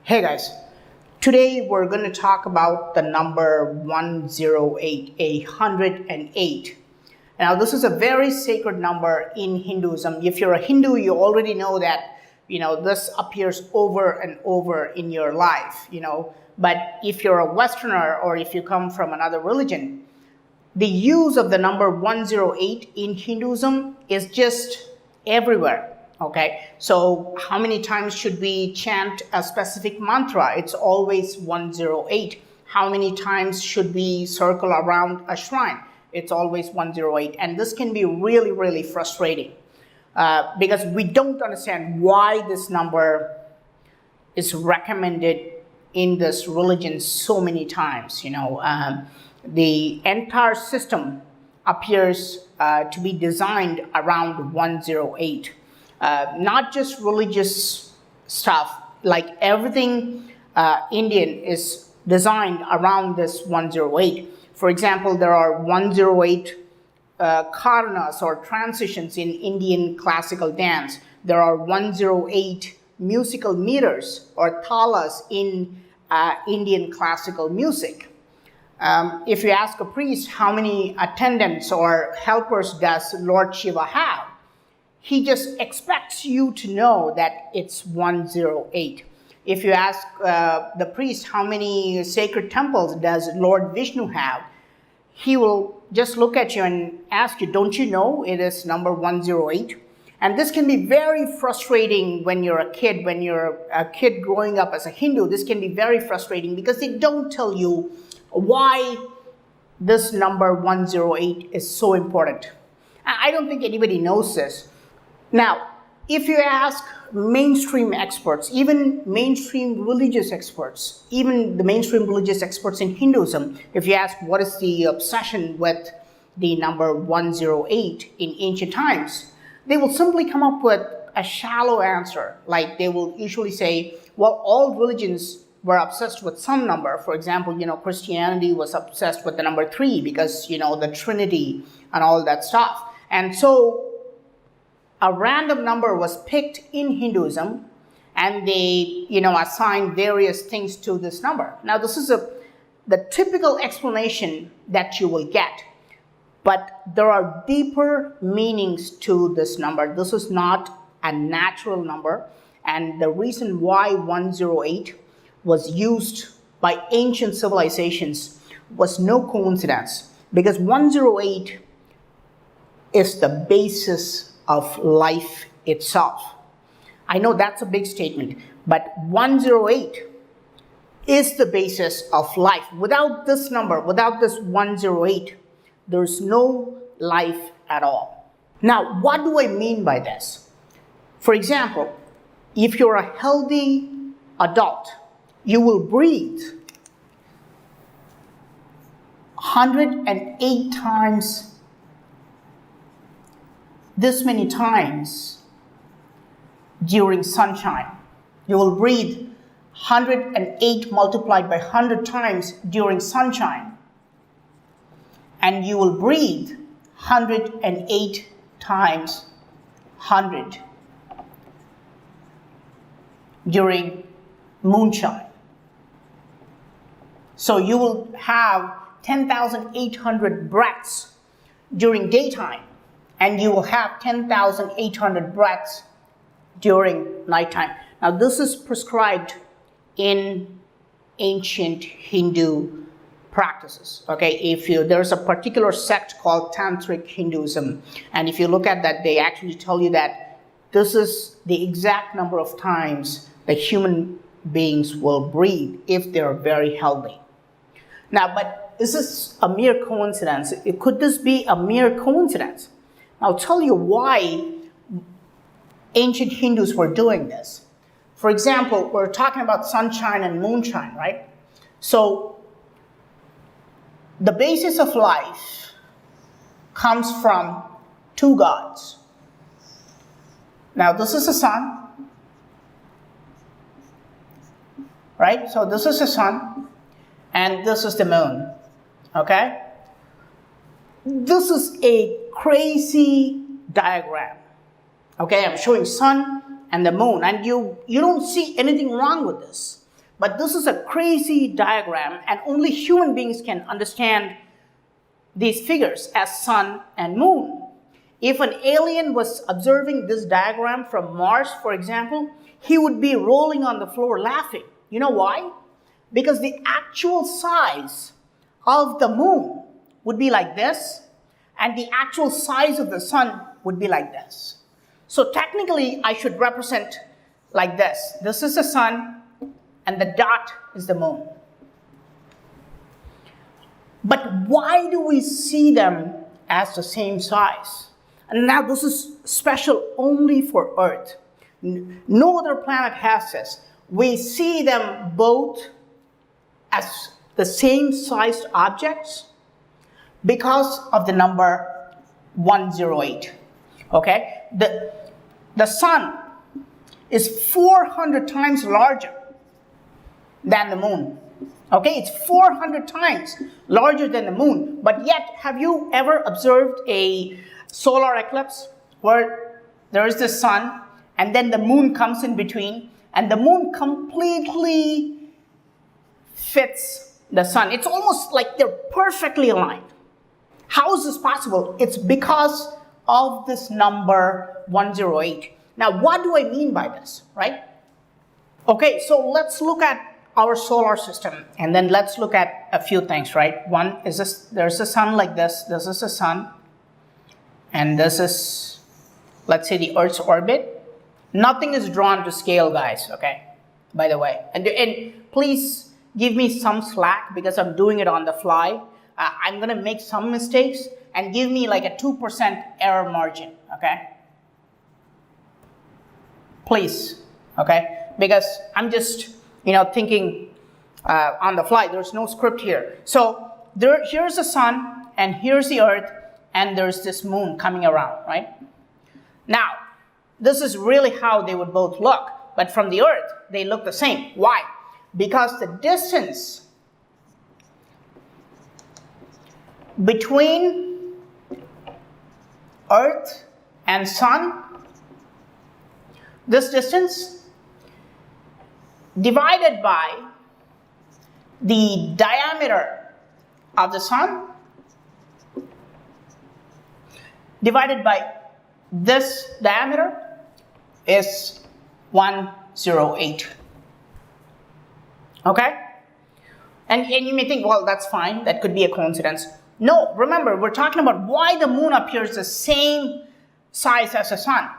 Hey guys, today we're going to talk about the number 108, 108. Now this is a very sacred number in Hinduism. If you're a Hindu, you already know that, this appears over and over in your life, But if you're a Westerner or if you come from another religion, the use of the number 108 in Hinduism is just everywhere. Okay, so how many times should we chant a specific mantra? It's always 108. How many times should we circle around a shrine? It's always 108. And this can be really, really frustrating because we don't understand why this number is recommended in this religion so many times. The entire system appears to be designed around 108. Not just religious stuff, like everything Indian is designed around this 108. For example, there are 108 karanas or transitions in Indian classical dance. There are 108 musical meters or talas in Indian classical music. If you ask a priest how many attendants or helpers does Lord Shiva have, he just expects you to know that it's 108. If you ask the priest how many sacred temples does Lord Vishnu have, he will just look at you and ask you, don't you know it is number 108? And this can be very frustrating when you're a kid. When you're a kid growing up as a Hindu, this can be very frustrating because they don't tell you why this number 108 is so important. I don't think anybody knows this. Now, if you ask mainstream experts, even mainstream religious experts, even the mainstream religious experts in Hinduism, if you ask what is the obsession with the number 108 in ancient times, they will simply come up with a shallow answer. Like they will usually say, well, all religions were obsessed with some number. For example, Christianity was obsessed with the number 3 because, the Trinity and all that stuff. And so a random number was picked in Hinduism and they, assigned various things to this number. Now, this is the typical explanation that you will get, but there are deeper meanings to this number. This is not a natural number, and the reason why 108 was used by ancient civilizations was no coincidence, because 108 is the basis of life itself. I know that's a big statement, but 108 is the basis of life. Without this number, without this 108, there's no life at all. Now, what do I mean by this? For example, if you're a healthy adult, you will breathe 108 times this many times during sunshine. You will breathe 108 multiplied by 100 times during sunshine. And you will breathe 108 times 100 during moonshine. So you will have 10,800 breaths during daytime, and you will have 10,800 breaths during nighttime. Now, this is prescribed in ancient Hindu practices. Okay, there's a particular sect called Tantric Hinduism, and if you look at that, they actually tell you that this is the exact number of times that human beings will breathe if they're very healthy. Now, but is this a mere coincidence? Could this be a mere coincidence? I'll tell you why ancient Hindus were doing this. For example, we're talking about sunshine and moonshine, right? So the basis of life comes from two gods. Now, this is the sun, right? So this is the sun, and this is the moon, okay? This is a crazy diagram. Okay, I'm showing sun and the moon, and you don't see anything wrong with this. But this is a crazy diagram, and only human beings can understand these figures as sun and moon. If an alien was observing this diagram from Mars, for example, he would be rolling on the floor laughing. You know why? Because the actual size of the moon would be like this, and the actual size of the sun would be like this. So technically, I should represent like this. This is the sun, and the dot is the moon. But why do we see them as the same size? And now this is special only for Earth. No other planet has this. We see them both as the same sized objects because of the number 108. Okay? The sun is 400 times larger than the moon. Okay, it's 400 times larger than the moon. But yet, have you ever observed a solar eclipse where there is the sun and then the moon comes in between, and the moon completely fits the sun? It's almost like they're perfectly aligned. How is this possible? It's because of this number 108. Now, what do I mean by this, right? Okay, so let's look at our solar system, and then let's look at a few things, right? One is this, there's a sun like this is the sun, and this is, let's say, the Earth's orbit. Nothing is drawn to scale, guys, okay? By the way, and please give me some slack because I'm doing it on the fly. I'm gonna make some mistakes, and give me like a 2% error margin, okay? Please, okay? Because I'm just, thinking on the fly. There's no script here. So here's the sun, and here's the Earth, and there's this moon coming around, right? Now, this is really how they would both look. But from the Earth, they look the same. Why? Because the distance between Earth and sun, this distance divided by the diameter of the sun divided by this diameter is 108. Okay? And you may think, well, that's fine. That could be a coincidence. No, remember, we're talking about why the moon appears the same size as the sun.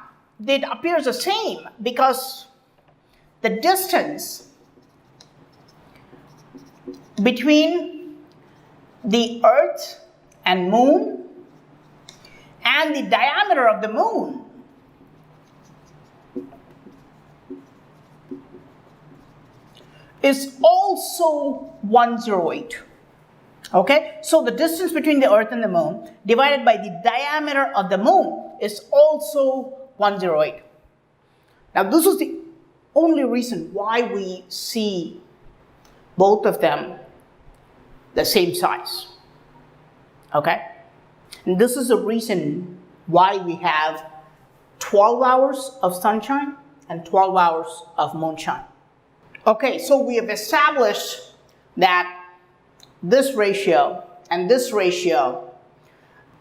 It appears the same because the distance between the Earth and moon and the diameter of the moon is also 108. Okay? So the distance between the Earth and the moon divided by the diameter of the moon is also 108. Now this is the only reason why we see both of them the same size. Okay? And this is the reason why we have 12 hours of sunshine and 12 hours of moonshine. Okay, so we have established that this ratio and this ratio.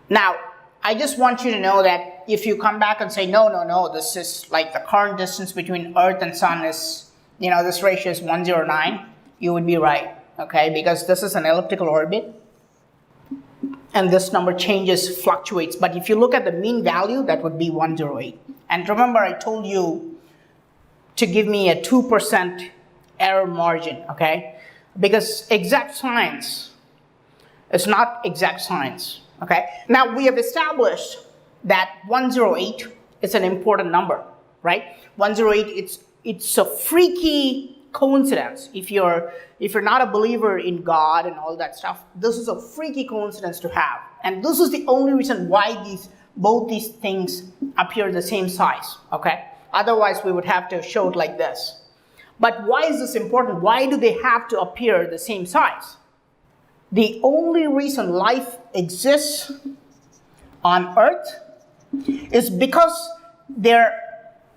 Now, I just want you to know that if you come back and say, no, this is like the current distance between Earth and Sun is, this ratio is 109, you would be right, okay? Because this is an elliptical orbit, and this number changes, fluctuates. But if you look at the mean value, that would be 108. And remember, I told you to give me a 2% error margin, okay? Because exact science is not exact science. Okay. Now we have established that 108 is an important number, right? 108, it's a freaky coincidence. If you're not a believer in God and all that stuff, this is a freaky coincidence to have. And this is the only reason why both these things appear the same size. Okay. Otherwise, we would have to show it like this. But why is this important? Why do they have to appear the same size? The only reason life exists on Earth is because they're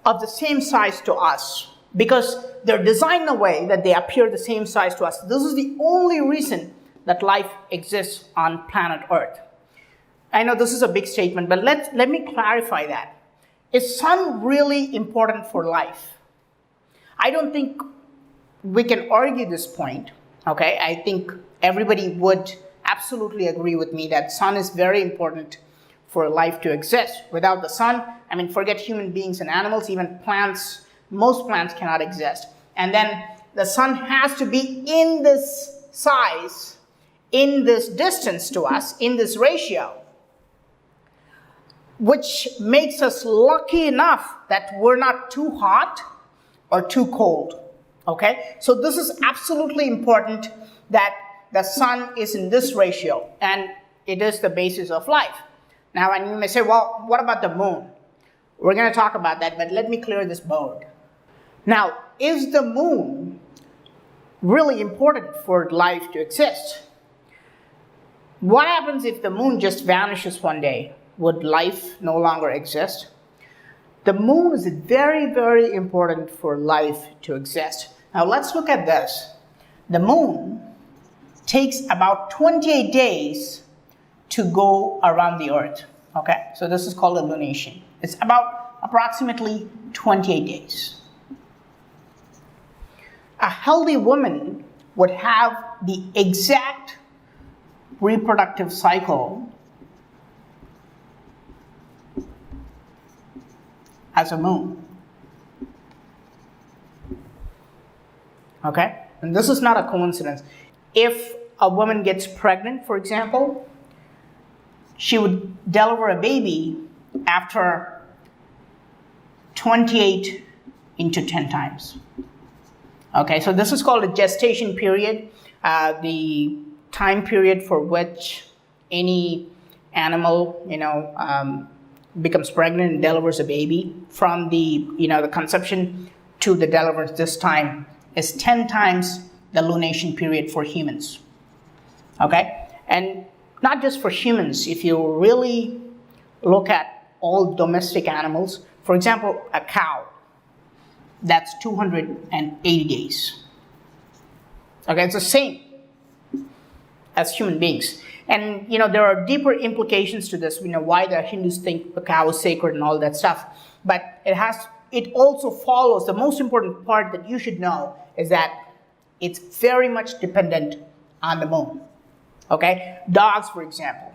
of the same size to us. because they're designed in a way that they appear the same size to us. This is the only reason that life exists on planet Earth. I know this is a big statement, but let me clarify that. Is sun really important for life? I don't think we can argue this point, okay? I think everybody would absolutely agree with me that sun is very important for life to exist. Without the sun, I mean, forget human beings and animals, even plants, most plants cannot exist. And then the sun has to be in this size, in this distance to us, in this ratio, which makes us lucky enough that we're not too hot or too cold, okay? So this is absolutely important that the sun is in this ratio, and it is the basis of life. Now, and you may say, well, what about the moon? We're going to talk about that, but let me clear this board. Now, is the moon really important for life to exist? What happens if the moon just vanishes one day? Would life no longer exist? The moon is very, very important for life to exist. Now, let's look at this. The moon takes about 28 days to go around the Earth, okay? So this is called a lunation. It's about approximately 28 days. A healthy woman would have the exact reproductive cycle as a moon, okay? And this is not a coincidence. If a woman gets pregnant, for example, she would deliver a baby after 28 into 10 times. Okay, so this is called a gestation period, the time period for which any animal, becomes pregnant and delivers a baby. From the, the conception to the deliverance, this time is 10 times the lunation period for humans. Okay, and not just for humans. If you really look at all domestic animals, for example, a cow, that's 280 days. Okay, it's the same as human beings. And there are deeper implications to this, why the Hindus think the cow is sacred and all that stuff. But it also follows, the most important part that you should know is that it's very much dependent on the moon. Okay? Dogs, for example.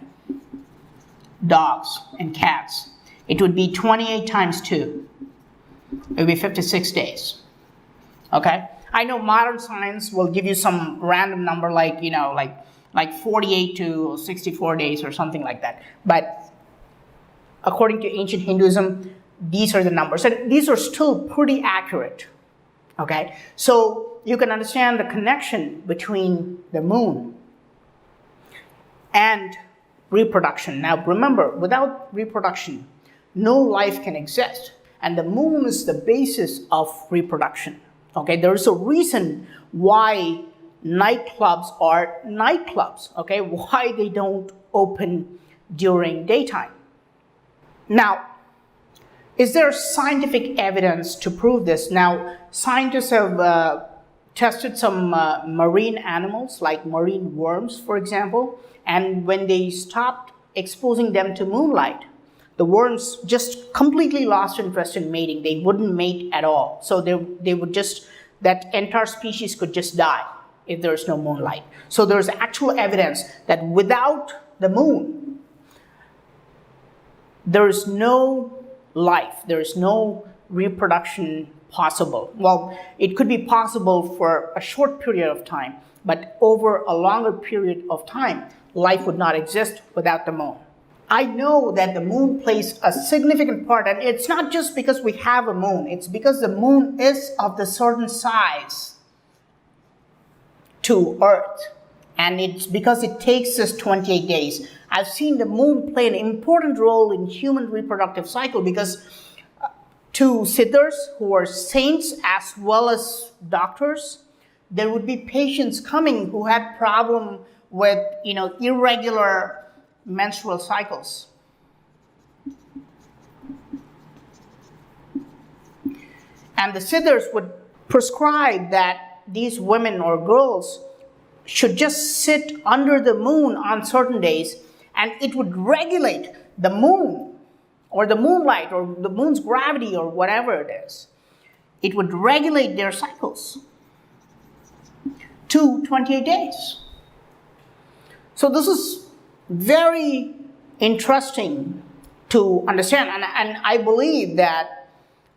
Dogs and cats. It would be 28 times 2. It would be 56 days. Okay? I know modern science will give you some random number like 48 to 64 days or something like that. But according to ancient Hinduism, these are the numbers. And these are still pretty accurate. Okay? So you can understand the connection between the moon and reproduction. Now remember, without reproduction, no life can exist. And the moon is the basis of reproduction. Okay? There is a reason why nightclubs are nightclubs, okay? Why they don't open during daytime. Now, is there scientific evidence to prove this? Now, scientists have tested some marine animals, like marine worms, for example, and when they stopped exposing them to moonlight, the worms just completely lost interest in mating. They wouldn't mate at all. So they would just, that entire species could just die if there's no moonlight. So there's actual evidence that without the moon, there is no life, there is no reproduction possible. Well, it could be possible for a short period of time, but over a longer period of time, life would not exist without the moon. I know that the moon plays a significant part, and it's not just because we have a moon, it's because the moon is of the certain size to Earth, and it's because it takes us 28 days. I've seen the moon play an important role in human reproductive cycle because to siddhars, who are saints as well as doctors, there would be patients coming who had problem with irregular menstrual cycles. And the siddhars would prescribed that these women or girls should just sit under the moon on certain days, and it would regulate the moon or the moonlight or the moon's gravity or whatever it is. It would regulate their cycles to 28 days. So this is very interesting to understand, and I believe that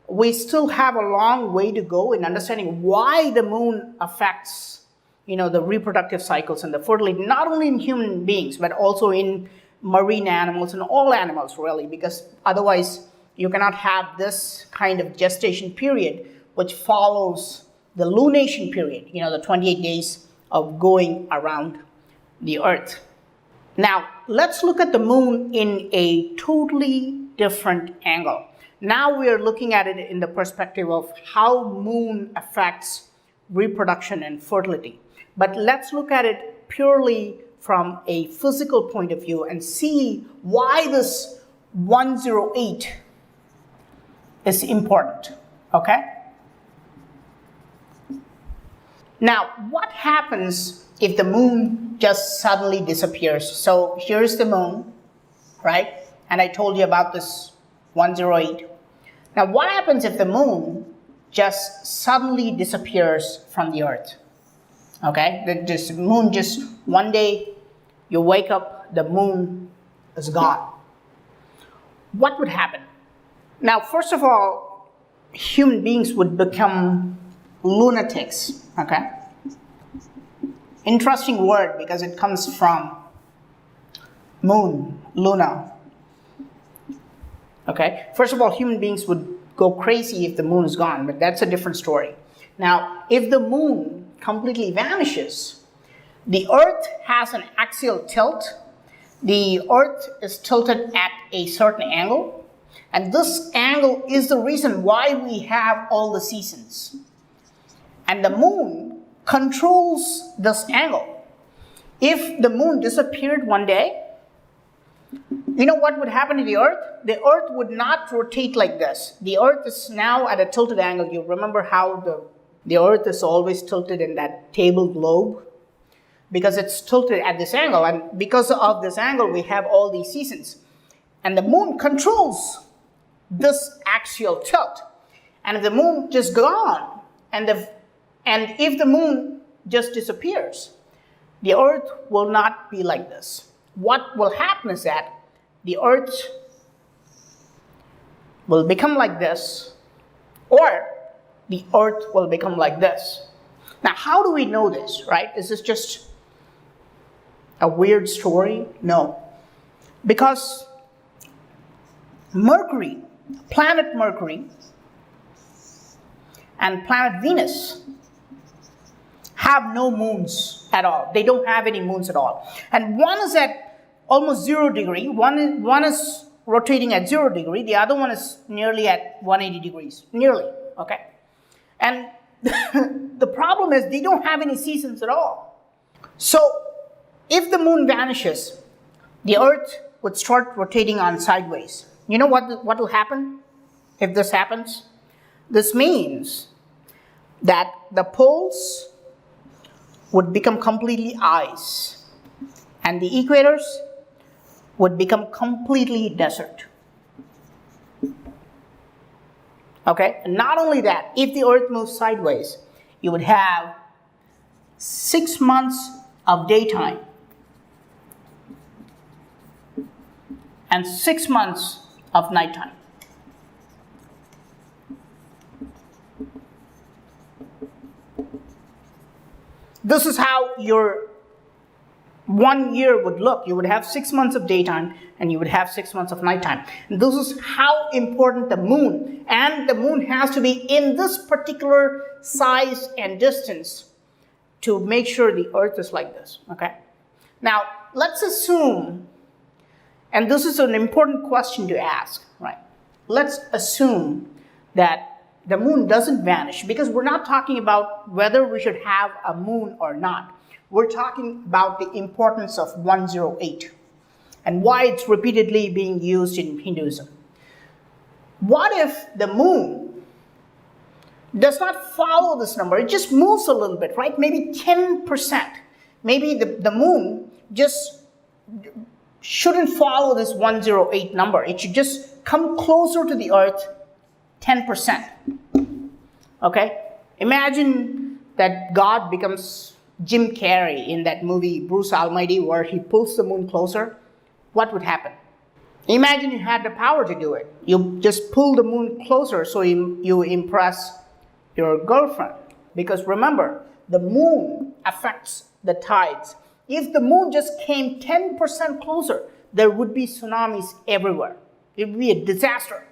we still have a long way to go in understanding why the moon affects the reproductive cycles and the fertility, not only in human beings, but also in marine animals and all animals, really, because otherwise you cannot have this kind of gestation period which follows the lunation period, the 28 days of going around the earth. Now, let's look at the moon in a totally different angle. Now we are looking at it in the perspective of how moon affects reproduction and fertility. But let's look at it purely from a physical point of view and see why this 108 is important, okay? Now, what happens if the moon just suddenly disappears? So here's the moon, right? And I told you about this 108. Now, what happens if the moon just suddenly disappears from the earth? Okay, the moon just one day you wake up, the moon is gone. What would happen? Now, first of all, human beings would become lunatics. Okay, interesting word because it comes from moon, luna. Okay, first of all, human beings would go crazy if the moon is gone, but that's a different story. Now, if the moon completely vanishes, the earth has an axial tilt. The earth is tilted at a certain angle, and this angle is the reason why we have all the seasons. And the moon controls this angle. If the moon disappeared one day, you know what would happen to the earth? The earth would not rotate like this. The earth is now at a tilted angle. You remember how the earth is always tilted in that table globe? Because it's tilted at this angle, and because of this angle we have all these seasons. And the moon controls this axial tilt. And if the moon just gone, and if the moon just disappears, the earth will not be like this. What will happen is that the earth will become like this, or the earth will become like this. Now, how do we know this, right? Is this just a weird story? No. Because Mercury, planet Mercury, and planet Venus have no moons at all. They don't have any moons at all. And one is at almost 0 degree, one is rotating at 0 degree, the other one is nearly at 180 degrees, nearly, okay? And the problem is they don't have any seasons at all. So if the moon vanishes, the earth would start rotating on sideways. You know what will happen if this happens? This means that the poles would become completely ice, and the equators would become completely desert. Okay, and not only that, if the earth moves sideways, you would have 6 months of daytime and 6 months of nighttime. This is how your 1 year would look. You would have 6 months of daytime and you would have 6 months of nighttime. And this is how important the moon, and the moon has to be in this particular size and distance to make sure the earth is like this, okay? Now, let's assume, and this is an important question to ask, right? Let's assume that the moon doesn't vanish, because we're not talking about whether we should have a moon or not. We're talking about the importance of 108 and why it's repeatedly being used in Hinduism. What if the moon does not follow this number. It just moves a little bit, right? Maybe 10%. Maybe the moon just shouldn't follow this 108 number. It should just come closer to the Earth 10%. Okay? Imagine that God becomes Jim Carrey in that movie Bruce Almighty where he pulls the moon closer. What would happen? Imagine you had the power to do it. You just pull the moon closer so you impress your girlfriend. Because remember, the moon affects the tides. If the moon just came 10% closer, there would be tsunamis everywhere. It would be a disaster.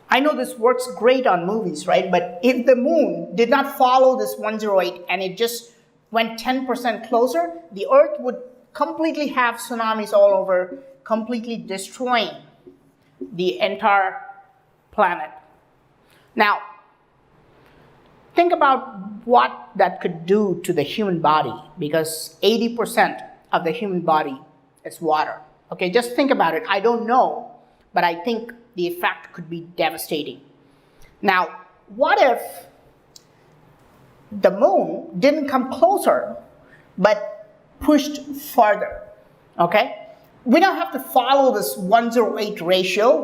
I know this works great on movies, right? But if the moon did not follow this 108 and it just went 10% closer, the Earth would completely have tsunamis all over, completely destroying the entire planet. Now, think about what that could do to the human body, because 80% of the human body is water. Okay, just think about it. I don't know, but I think the effect could be devastating. Now, what if the moon didn't come closer, but pushed farther? Okay? We don't have to follow this 108 ratio.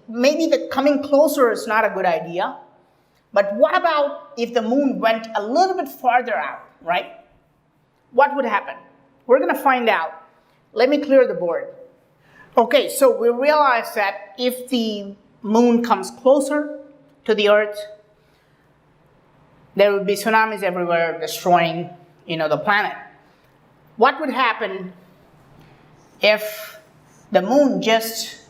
Maybe the coming closer is not a good idea. But what about if the moon went a little bit farther out, right? What would happen? We're going to find out. Let me clear the board. Okay, so we realize that if the moon comes closer to the Earth, there would be tsunamis everywhere destroying, the planet. What would happen if the moon just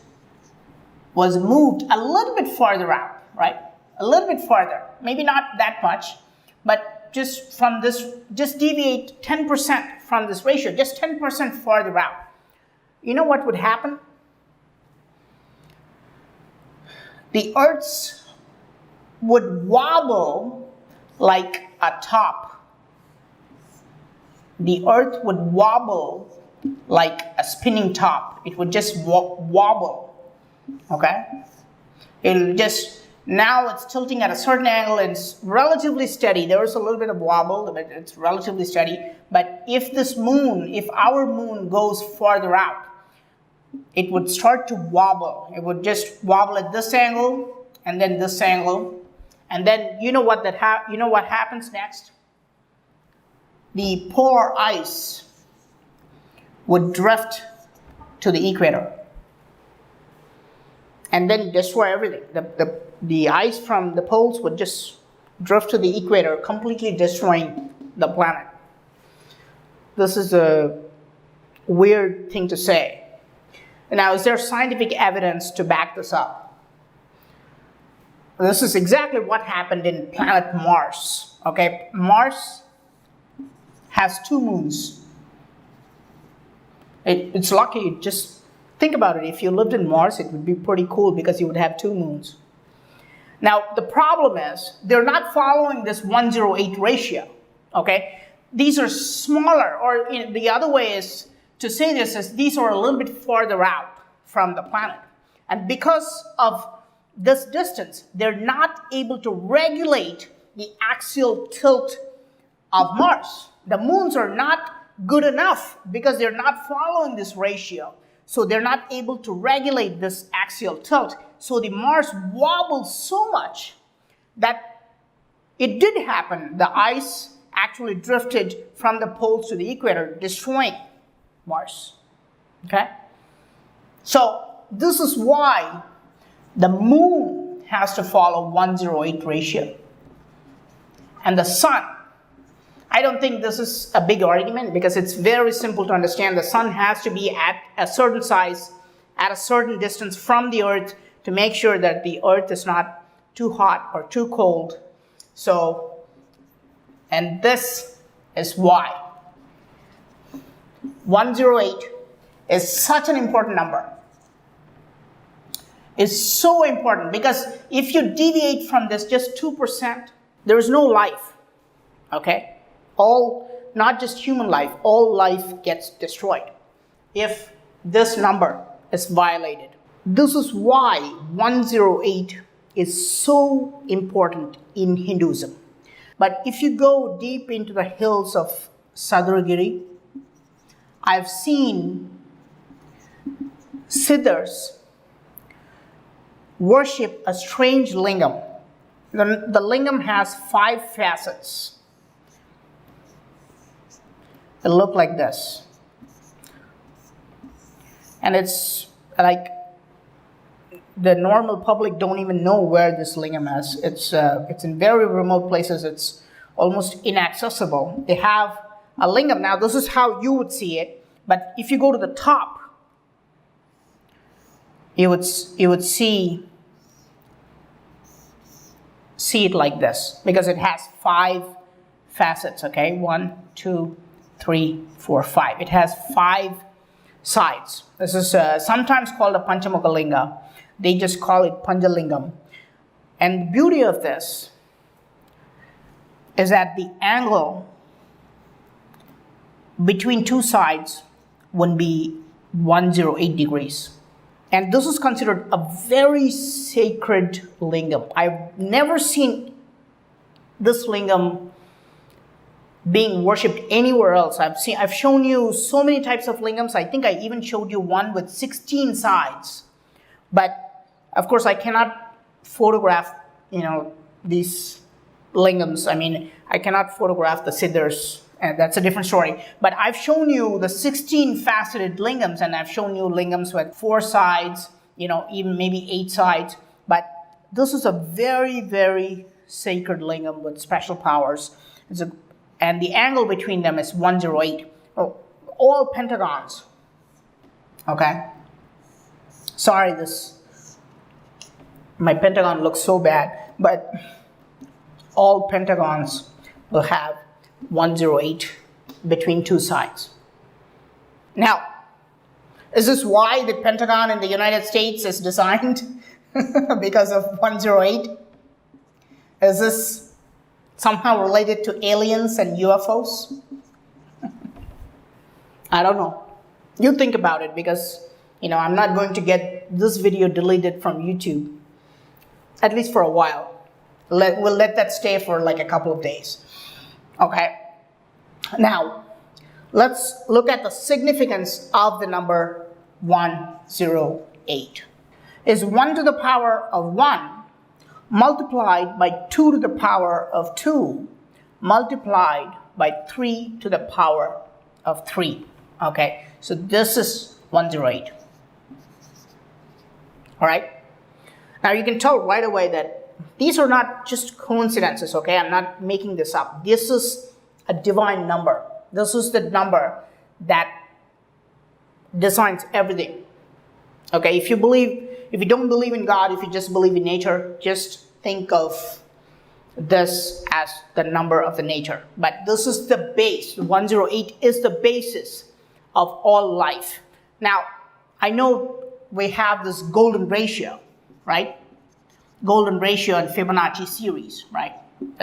was moved a little bit farther out, right? A little bit farther, maybe not that much, but just deviate 10% from this ratio, just 10% farther out. You know what would happen? The Earth would wobble like a top. The Earth would wobble like a spinning top. It would just wobble, okay? Now it's tilting at a certain angle and it's relatively steady. There is a little bit of wobble, but it's relatively steady. But if our moon goes farther out, it would start to wobble. It would just wobble at this angle and then this angle. And then you know what happens next? The polar ice would drift to the equator and then destroy everything. The ice from the poles would just drift to the equator, completely destroying the planet. This is a weird thing to say. Now, is there scientific evidence to back this up? This is exactly what happened in planet Mars. Okay, Mars has 2 moons. It's lucky. Just think about it. If you lived in Mars, it would be pretty cool because you would have 2 moons. Now, the problem is they're not following this 108 ratio. Okay, these are smaller, or the other way is to say this is these are a little bit farther out from the planet. And because of this distance, they're not able to regulate the axial tilt of Mars. The moons are not good enough because they're not following this ratio. So they're not able to regulate this axial tilt. So the Mars wobbles so much that it did happen. The ice actually drifted from the poles to the equator, destroying Mars. Okay? So this is why the moon has to follow 108 ratio. And the sun, I don't think this is a big argument because it's very simple to understand. The sun has to be at a certain size, at a certain distance from the Earth to make sure that the Earth is not too hot or too cold. So, and this is why 108 is such an important number. It's so important because if you deviate from this just 2%, there is no life. Okay? Not just human life, all life gets destroyed if this number is violated. This is why 108 is so important in Hinduism. But if you go deep into the hills of Sadhguru, I've seen Siddhas worship a strange lingam. The lingam has 5 facets. It looks like this. And it's like the normal public don't even know where this lingam is. It's in very remote places. It's almost inaccessible. They have a lingam. Now, this is how you would see it. But if you go to the top, you would see it like this, because it has 5 facets. Okay, 1, 2, 3, 4, 5. It has 5 sides. This is sometimes called a Panchamukha Linga. They just call it Panjalingam. And the beauty of this is that the angle between 2 sides would be 108 degrees. And this is considered a very sacred lingam. I've never seen this lingam being worshipped anywhere else. I've shown you so many types of lingams. I think I even showed you one with 16 sides. But of course I cannot photograph, these lingams. I mean, I cannot photograph the Siddhas, and that's a different story. But I've shown you the 16 faceted lingams, and I've shown you lingams with 4 sides, even maybe 8 sides. But this is a very, very sacred lingam with special powers. And the angle between them is 108. All pentagons. Okay? Sorry, my pentagon looks so bad, but all pentagons will have 108 between 2 sides. Now, is this why the pentagon in the United States is designed? Because of 108? Is this somehow related to aliens and UFOs? I don't know. You think about it, because I'm not going to get this video deleted from YouTube, at least for a while. We'll let that stay for like a couple of days. Okay. Now, let's look at the significance of the number 108. Is 1 to the power of 1 multiplied by 2 to the power of 2 multiplied by 3 to the power of 3. Okay, so this is 108. All right. Now you can tell right away that these are not just coincidences. Okay, I'm not making this up. This is a divine number. This is the number that designs everything. Okay, if you don't believe in God, if you just believe in nature, just think of this as the number of the nature. But this is the base. 108 is the basis of all life. Now, I know we have this golden ratio, right? Golden ratio and Fibonacci series, right?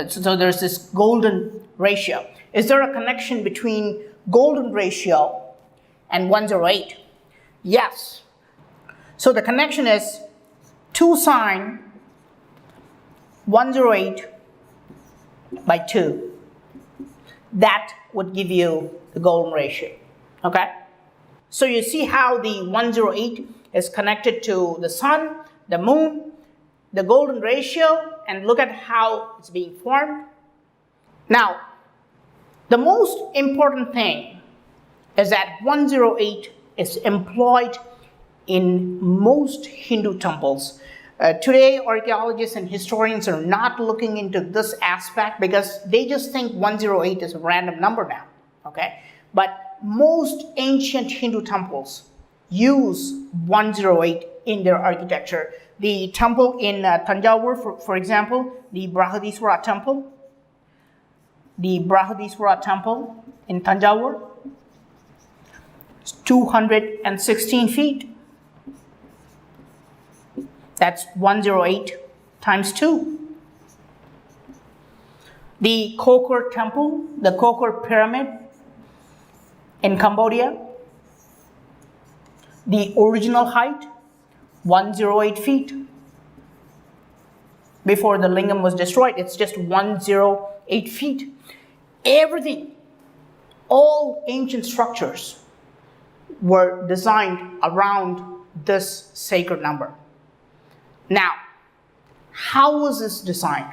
So there's this golden ratio. Is there a connection between golden ratio and 108? Yes. So the connection is 2 sine 108 by 2. That would give you the golden ratio. Okay? So you see how the 108 is connected to the sun, the moon, the golden ratio, and look at how it's being formed. Now, the most important thing is that 108 is employed in most Hindu temples. Today, archaeologists and historians are not looking into this aspect because they just think 108 is a random number now. Okay? But most ancient Hindu temples use 108 in their architecture. The temple in Tanjavur, for example, the Brihadiswara temple. The Brihadiswara temple in Tanjavur is 216 feet. That's 108 times 2. The Kokor temple, the Kokor pyramid in Cambodia, the original height, 108 feet. before the lingam was destroyed. It's just 108 feet. Everything, all ancient structures were designed around this sacred number. Now, how was this designed?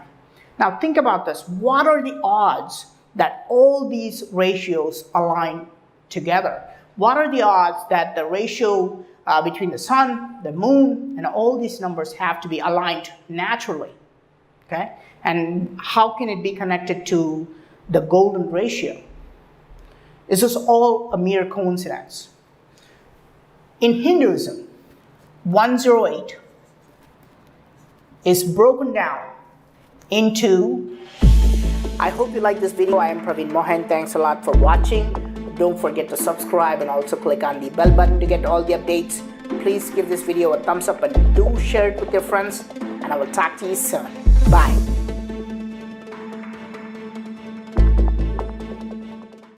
Now think about this. What are the odds that all these ratios align together? What are the odds that the ratio between the sun, the moon, and all these numbers have to be aligned naturally? Okay? And how can it be connected to the golden ratio? Is this all a mere coincidence? In Hinduism, 108 is broken down into... I hope you like this video. I am Praveen Mohan. Thanks a lot for watching. Don't forget to subscribe and also click on the bell button to get all the updates. Please give this video a thumbs up and do share it with your friends. And I will talk to you soon. Bye.